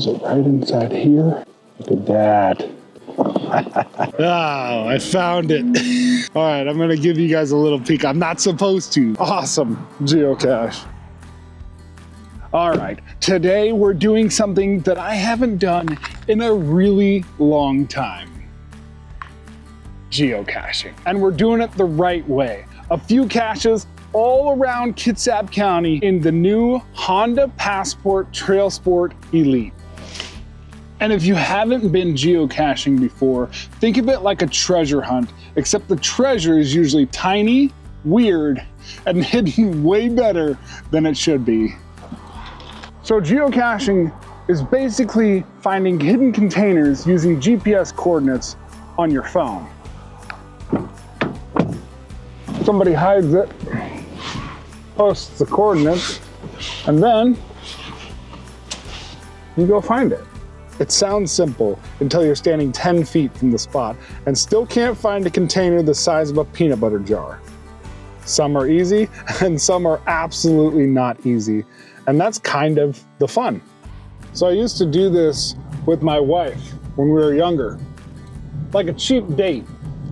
Is it right inside here? Look at that. Oh, I found it. All right, I'm gonna give you guys a little peek. I'm not supposed to. Awesome geocache. All right, today we're doing something that I haven't done in a really long time. Geocaching. And we're doing it the right way. A few caches all around Kitsap County in the new Honda Passport TrailSport Elite. And if you haven't been geocaching before, think of it like a treasure hunt, except the treasure is usually tiny, weird, and hidden way better than it should be. So geocaching is basically finding hidden containers using GPS coordinates on your phone. Somebody hides it, posts the coordinates, and then you go find it. It sounds simple until you're standing 10 feet from the spot and still can't find a container the size of a peanut butter jar. Some are easy and some are absolutely not easy. And that's kind of the fun. So I used to do this with my wife when we were younger. Like a cheap date,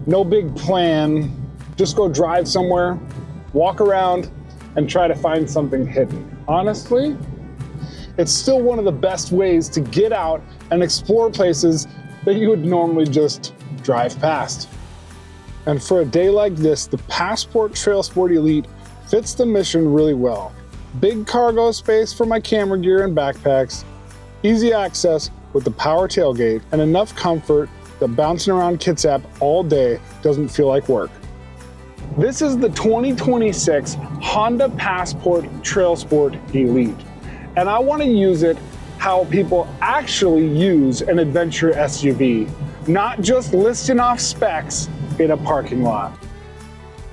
no big plan, just go drive somewhere, walk around, and try to find something hidden. Honestly, it's still one of the best ways to get out and explore places that you would normally just drive past. And for a day like this, the Passport TrailSport Elite fits the mission really well. Big cargo space for my camera gear and backpacks, easy access with the power tailgate, and enough comfort that bouncing around Kitsap all day doesn't feel like work. This is the 2026 Honda Passport TrailSport Elite. And I want to use it how people actually use an adventure SUV, not just listing off specs in a parking lot.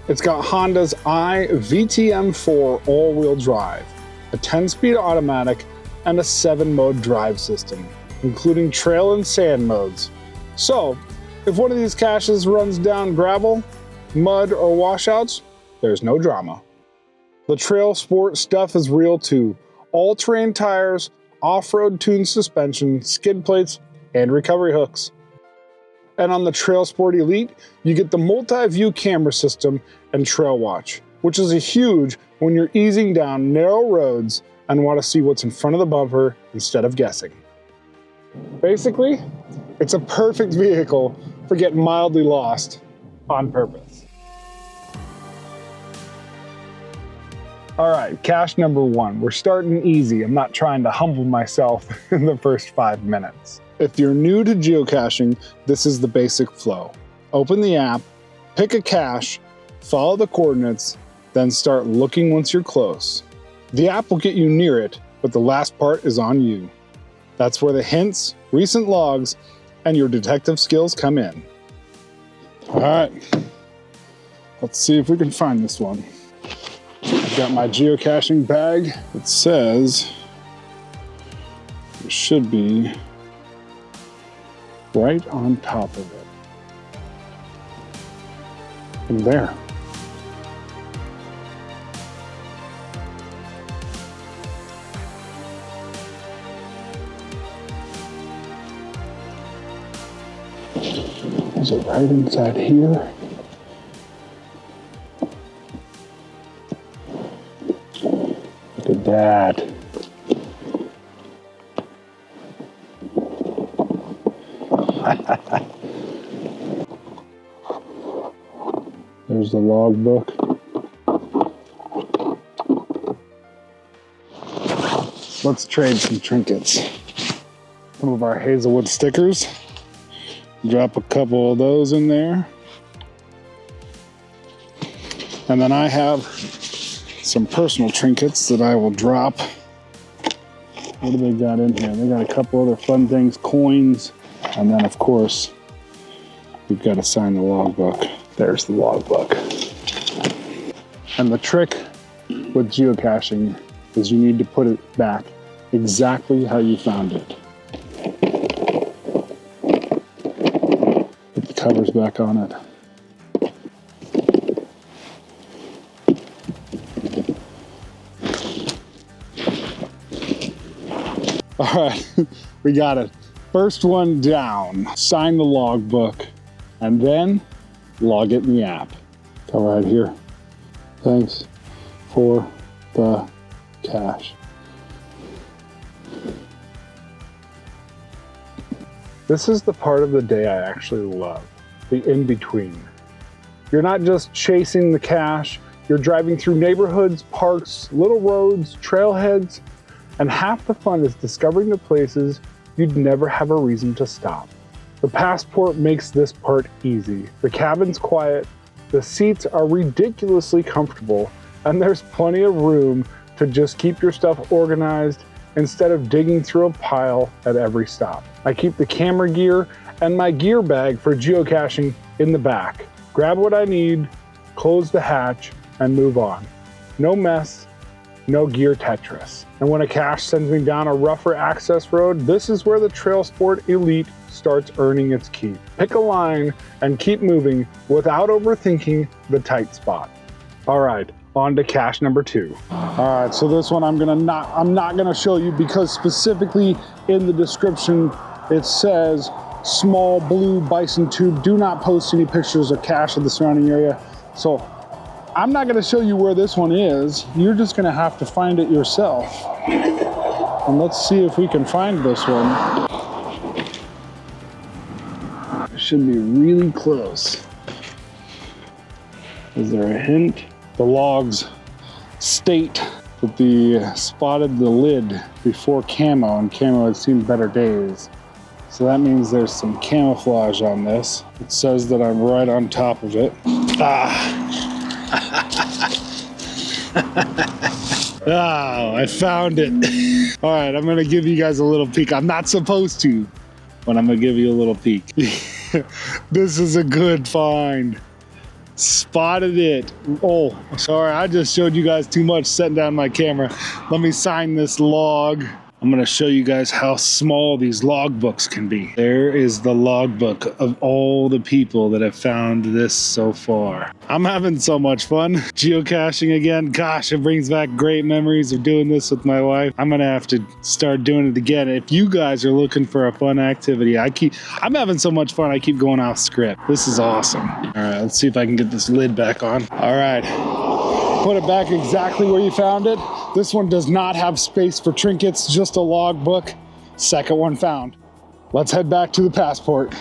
It's got Honda's iVTM4 all-wheel drive, a 10-speed automatic, and a 7-mode drive system, including trail and sand modes. So, if one of these caches runs down gravel, mud, or washouts, there's no drama. The TrailSport stuff is real too. All-terrain tires, off-road tuned suspension, skid plates, and recovery hooks. And on the TrailSport Elite, you get the multi-view camera system and Trail Watch, which is a huge when you're easing down narrow roads and want to see what's in front of the bumper instead of guessing. Basically, it's a perfect vehicle for getting mildly lost on purpose. All right, cache number 1. We're starting easy. I'm not trying to humble myself in the first 5 minutes. If you're new to geocaching, this is the basic flow. Open the app, pick a cache, follow the coordinates, then start looking once you're close. The app will get you near it, but the last part is on you. That's where the hints, recent logs, and your detective skills come in. All right, let's see if we can find this one. I've got my geocaching bag. It says it should be right on top of it. And there. Is it right inside here? Look at that. There's the logbook. Let's trade some trinkets. Some of our Hazelwood stickers. Drop a couple of those in there. And then I have some personal trinkets that I will drop. What do they got in here? They got a couple other fun things, coins, and then of course, we've got to sign the logbook. There's the logbook. And the trick with geocaching is you need to put it back exactly how you found it. Put the covers back on it. All right, we got it. First one down, sign the logbook, and then log it in the app. Go right here. Thanks for the cache. This is the part of the day I actually love, the in-between. You're not just chasing the cache, you're driving through neighborhoods, parks, little roads, trailheads, and half the fun is discovering the places you'd never have a reason to stop. The Passport makes this part easy. The cabin's quiet, the seats are ridiculously comfortable, and there's plenty of room to just keep your stuff organized instead of digging through a pile at every stop. I keep the camera gear and my gear bag for geocaching in the back. Grab what I need, close the hatch, and move on. No mess, no gear Tetris. And when a cache sends me down a rougher access road, this is where the TrailSport Elite starts earning its keep. Pick a line and keep moving without overthinking the tight spot. All right, on to cache number 2. All right, so this one I'm not gonna show you because specifically in the description it says small blue bison tube, do not post any pictures of cache of the surrounding area. So I'm not gonna show you where this one is. You're just gonna have to find it yourself. And let's see if we can find this one. It should be really close. Is there a hint? The logs state that they spotted the lid before camo, and camo had seen better days. So that means there's some camouflage on this. It says that I'm right on top of it. Oh, I found it. All right, I'm gonna give you guys a little peek. I'm not supposed to, but I'm gonna give you a little peek. This is a good find. Spotted it. Oh, sorry, I just showed you guys too much setting down my camera. Let me sign this log. I'm gonna show you guys how small these logbooks can be. There is the logbook of all the people that have found this so far. I'm having so much fun geocaching again. Gosh, it brings back great memories of doing this with my wife. I'm gonna have to start doing it again. If you guys are looking for a fun activity, I'm having so much fun, I keep going off script. This is awesome. All right, let's see if I can get this lid back on. All right, put it back exactly where you found it. This one does not have space for trinkets, just a logbook. Second one found. Let's head back to the Passport.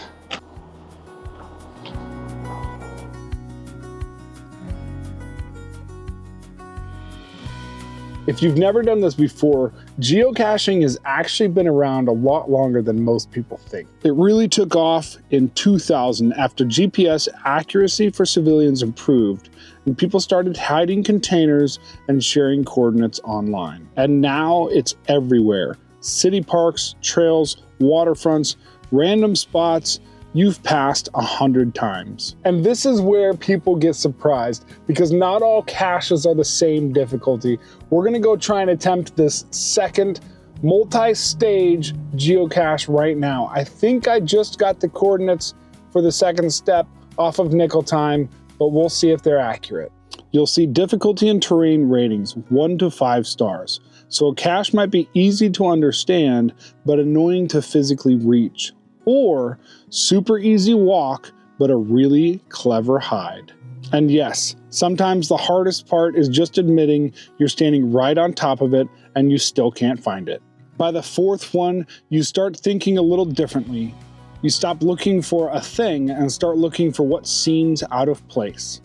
If you've never done this before, geocaching has actually been around a lot longer than most people think. It really took off in 2000 after GPS accuracy for civilians improved and people started hiding containers and sharing coordinates online. And now it's everywhere. City parks, trails, waterfronts, random spots you've passed 100 times. And this is where people get surprised because not all caches are the same difficulty. We're gonna go try and attempt this second multi-stage geocache right now. I think I just got the coordinates for the second step off of Nickel Time, but we'll see if they're accurate. You'll see difficulty and terrain ratings 1 to 5 stars. So a cache might be easy to understand, but annoying to physically reach. Or super easy walk, but a really clever hide. And yes, sometimes the hardest part is just admitting you're standing right on top of it and you still can't find it. By the 4th one, you start thinking a little differently. You stop looking for a thing and start looking for what seems out of place.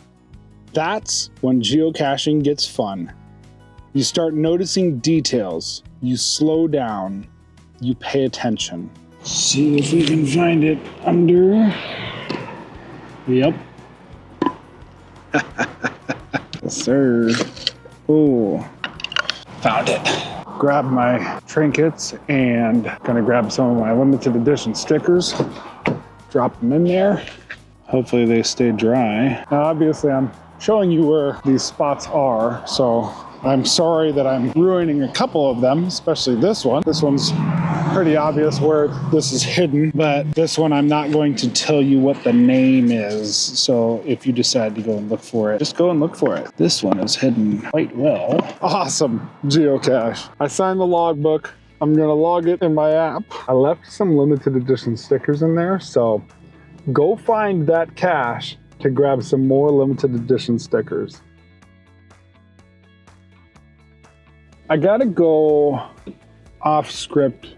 That's when geocaching gets fun. You start noticing details. You slow down. You pay attention. See if we can find it under. Yep. Yes, sir. Oh, found it. Grab my trinkets and gonna grab some of my limited edition stickers. Drop them in there. Hopefully they stay dry. Now, obviously, I'm showing you where these spots are, so I'm sorry that I'm ruining a couple of them, especially this one. This one's pretty obvious where this is hidden, but this one I'm not going to tell you what the name is. So if you decide to go and look for it, just go and look for it. This one is hidden quite well. Awesome geocache. I signed the logbook. I'm gonna log it in my app. I left some limited edition stickers in there, so go find that cache to grab some more limited edition stickers. I gotta go off script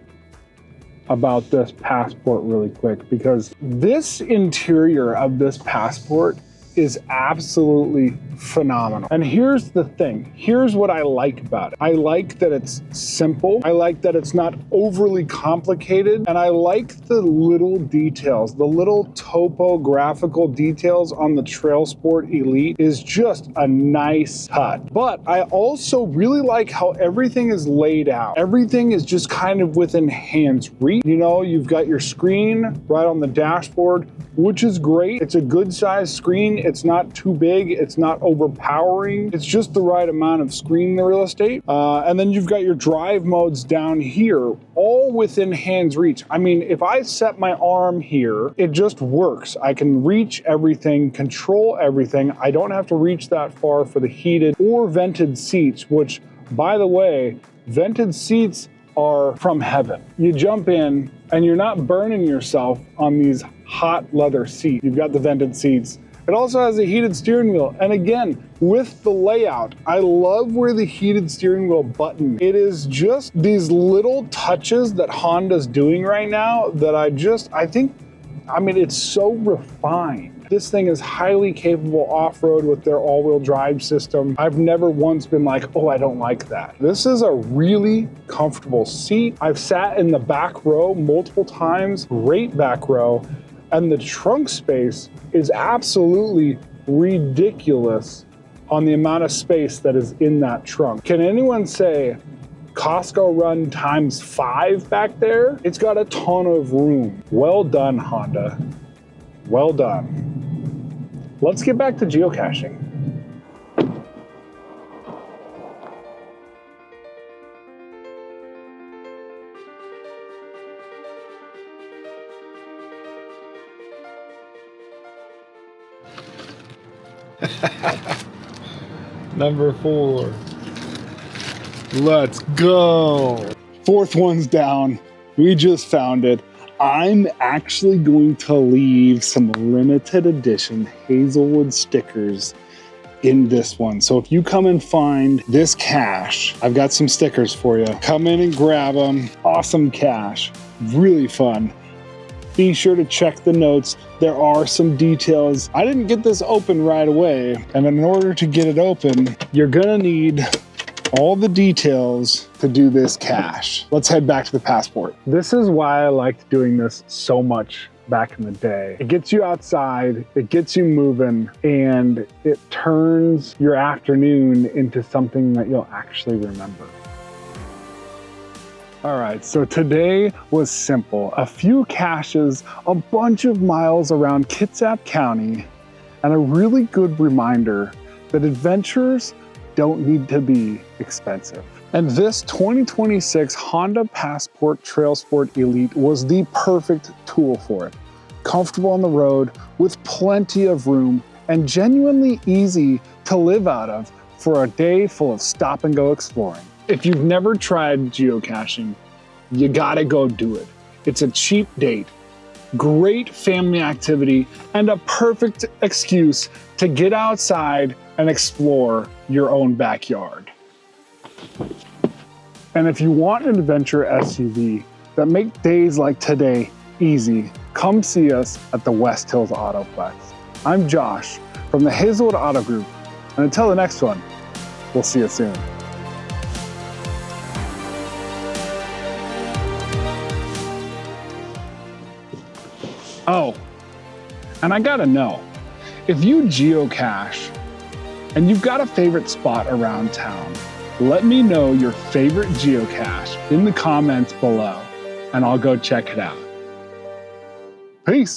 about this passport really quick, because this interior of this passport is absolutely phenomenal. And here's the thing. Here's what I like about it. I like that it's simple. I like that it's not overly complicated. And I like the little details, the little topographical details on the TrailSport Elite is just a nice touch. But I also really like how everything is laid out. Everything is just kind of within hand's reach. You know, you've got your screen right on the dashboard, which is great. It's a good sized screen. It's not too big. It's not overpowering. It's just the right amount of screen real estate. And then you've got your drive modes down here, all within hand's reach. I mean, if I set my arm here, it just works. I can reach everything, control everything. I don't have to reach that far for the heated or vented seats, which, by the way, vented seats are from heaven. You jump in and you're not burning yourself on these hot leather seats. You've got the vented seats. It also has a heated steering wheel. And again, with the layout, I love where the heated steering wheel button. It is just these little touches that Honda's doing right now that I mean, it's so refined. This thing is highly capable off-road with their all-wheel drive system. I've never once been like, oh, I don't like that. This is a really comfortable seat. I've sat in the back row multiple times, great back row, and the trunk space is absolutely ridiculous on the amount of space that is in that trunk. Can anyone say Costco run times 5 back there? It's got a ton of room. Well done, Honda. Well done. Let's get back to geocaching. Number 4. Let's go. 4th one's down. We just found it. I'm actually going to leave some limited edition Hazelwood stickers in this one. So if you come and find this cache, I've got some stickers for you. Come in and grab them. Awesome cache. Really fun. Be sure to check the notes. There are some details. I didn't get this open right away, and in order to get it open, you're gonna need all the details to do this cache. Let's head back to the passport. This is why I liked doing this so much back in the day. It gets you outside, it gets you moving, and it turns your afternoon into something that you'll actually remember. All right, so today was simple. A few caches, a bunch of miles around Kitsap County, and a really good reminder that adventures don't need to be expensive. And this 2026 Honda Passport TrailSport Elite was the perfect tool for it. Comfortable on the road, with plenty of room, and genuinely easy to live out of for a day full of stop and go exploring. If you've never tried geocaching, you gotta go do it. It's a cheap date, great family activity, and a perfect excuse to get outside and explore your own backyard. And if you want an adventure SUV that make days like today easy, come see us at the West Hills Autoplex. I'm Josh from the Hazelwood Auto Group, and until the next one, we'll see you soon. Oh, and I gotta know, if you geocache and you've got a favorite spot around town, let me know your favorite geocache in the comments below, and I'll go check it out. Peace.